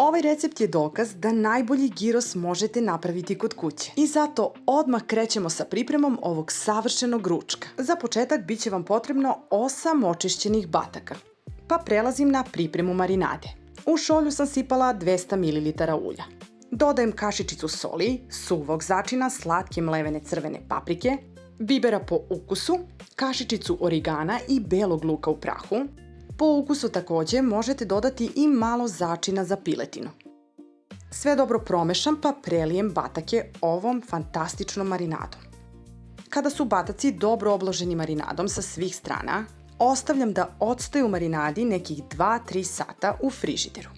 Ovaj recept je dokaz da najbolji gyros možete napraviti kod kuće. I zato odmah krećemo sa pripremom ovog savršenog ručka. Za početak bit će vam potrebno 8 očišćenih bataka. Pa prelazim na pripremu marinade. U šolju sam sipala 200 ml ulja. Dodajem kašičicu soli, suvog začina, slatke mlevene crvene paprike, bibera po ukusu, kašičicu origana i belog luka u prahu. Po ukusu također možete dodati i malo začina za piletinu. Sve dobro promešam pa prelijem batake ovom fantastičnom marinadom. Kada su bataci dobro obloženi marinadom sa svih strana, ostavljam da odstoje u marinadi nekih 2-3 sata u frižideru.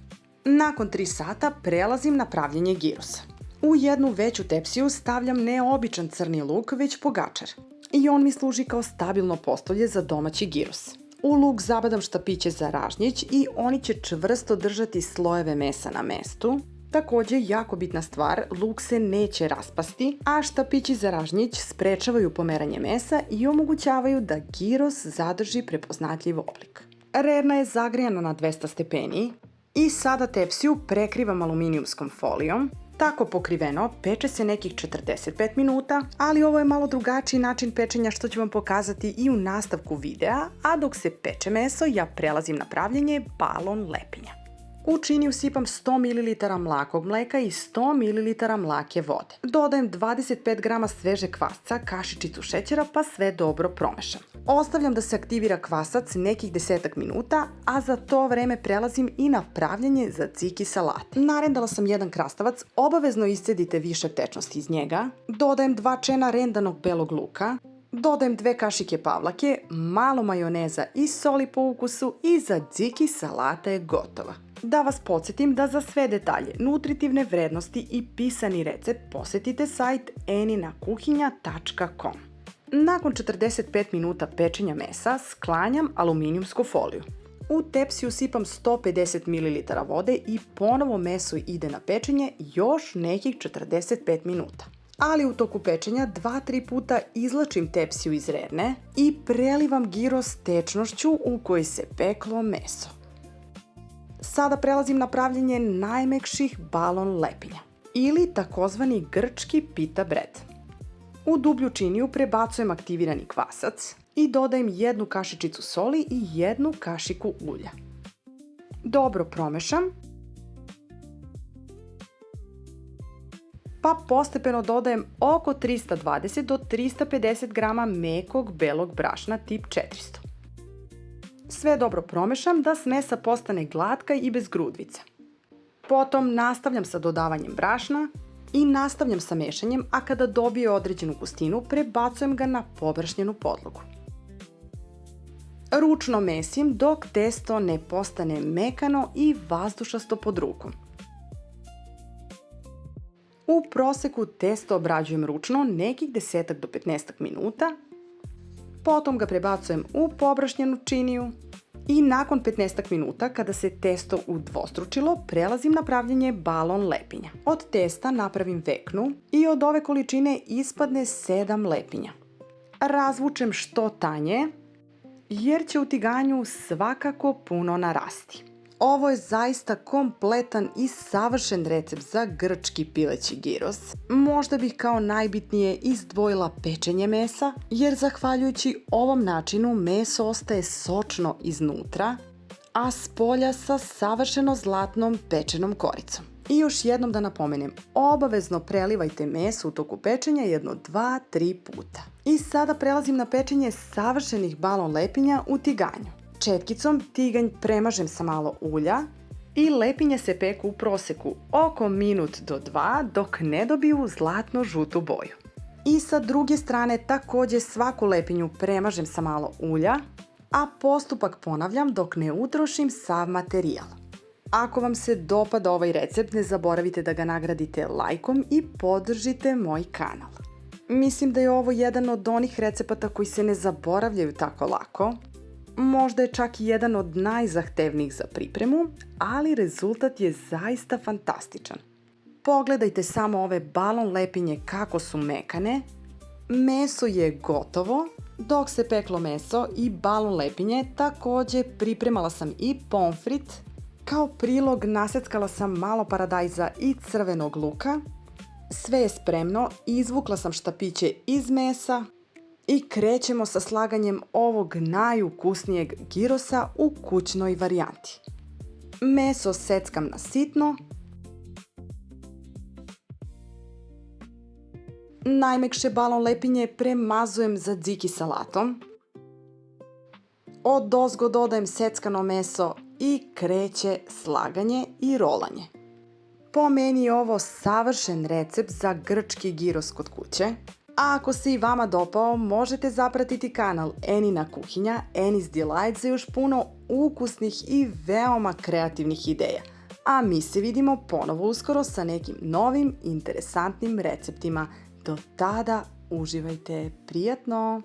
Nakon 3 sata prelazim na pravljenje gyrosa. U jednu veću tepsiju stavljam neobičan crni luk, već pogačar. I on mi služi kao stabilno postolje za domaći gyros. U luk zabadam štapiće za ražnjić i oni će čvrsto držati slojeve mesa na mestu. Također, jako bitna stvar, luk se neće raspasti, a štapići za ražnjić sprečavaju pomeranje mesa i omogućavaju da gyros zadrži prepoznatljiv oblik. Rerna je zagrijana na 200 stepeni i sada tepsiju prekrivam aluminijumskom folijom. Tako pokriveno peče se nekih 45 minuta, ali ovo je malo drugačiji način pečenja što ću vam pokazati i u nastavku videa, a dok se peče meso ja prelazim na pravljenje balon lepinja. U činiju sipam 100 ml mlakog mleka i 100 ml mlake vode. Dodajem 25 g sveže kvasca, kašičicu šećera pa sve dobro promešam. Ostavljam da se aktivira kvasac nekih 10 minuta, a za to vreme prelazim i na pravljenje tzatziki salate. Narendala sam jedan krastavac, obavezno iscedite višak tečnosti iz njega. Dodajem 2 čena rendanog belog luka. Dodajem 2 kašike pavlake, malo majoneza i soli po ukusu i tzatziki salata je gotova. Da vas podsjetim da za sve detalje, nutritivne vrednosti i pisani recept posjetite sajt eninakuhinja.com. Nakon 45 minuta pečenja mesa sklanjam aluminijumsku foliju. U tepsiju sipam 150 ml vode i ponovo meso ide na pečenje još nekih 45 minuta. Ali u toku pečenja 2-3 puta izlačim tepsiju iz rerne i prelivam gyros tečnošću u kojoj se peklo meso. Sada prelazim na pravljenje najmekših balon lepinja ili takozvani grčki pita bread. U dublju činiju prebacujem aktivirani kvasac i dodajem 1 kašičicu soli i 1 kašiku ulja. Dobro promešam, pa postepeno dodajem oko 320 do 350 g mekog belog brašna tip 400. Sve dobro promešam da smesa postane glatka i bez grudvice. Potom nastavljam sa dodavanjem brašna i nastavljam sa mešanjem, a kada dobije određenu gustinu prebacujem ga na površnjenu podlogu. Ručno mesim dok testo ne postane mekano i vazdušasto pod rukom. U proseku testo obrađujem ručno nekih 10 do 15 minuta, potom ga prebacujem u pobrašnjenu činiju i nakon 15 minuta kada se testo udvostručilo prelazim na pravljenje balon lepinja. Od testa napravim veknu i od ove količine ispadne 7 lepinja. Razvučem što tanje jer će u tiganju svakako puno narasti. Ovo je zaista kompletan i savršen recept za grčki pileći gyros. Možda bih kao najbitnije izdvojila pečenje mesa, jer zahvaljujući ovom načinu meso ostaje sočno iznutra, a s polja sa savršeno zlatnom pečenom koricom. I još jednom da napomenem, obavezno prelivajte meso u toku pečenja jedno 2-3 puta. I sada prelazim na pečenje savršenih balon lepinja u tiganju. Četkicom tiganj premažem sa malo ulja i lepinje se peku u proseku oko minut do 2 dok ne dobiju zlatno žutu boju. I sa druge strane također svaku lepinju premažem sa malo ulja, a postupak ponavljam dok ne utrošim sav materijal. Ako vam se dopada ovaj recept, ne zaboravite da ga nagradite lajkom i podržite moj kanal. Mislim da je ovo jedan od onih recepata koji se ne zaboravljaju tako lako. Možda je čak i jedan od najzahtevnijih za pripremu, ali rezultat je zaista fantastičan. Pogledajte samo ove balon lepinje kako su mekane. Meso je gotovo. Dok se peklo meso i balon lepinje, također pripremala sam i pomfrit Kao prilog naseckala sam malo paradajza i crvenog luka. Sve je spremno, izvukla sam štapiće iz mesa i krećemo sa slaganjem ovog najukusnijeg girosa u kućnoj varijanti. Meso seckam na sitno. Najmekše balon lepinje premazujem tzatziki salatom. Odozgo dodajem seckano meso i kreće slaganje i rolanje. Po meni je ovo savršen recept za grčki giros kod kuće. A ako se i vama dopao, možete zapratiti kanal Enina kuhinja, Enis Delight za još puno ukusnih i veoma kreativnih ideja. A mi se vidimo ponovo uskoro sa nekim novim, interesantnim receptima. Do tada uživajte, prijatno!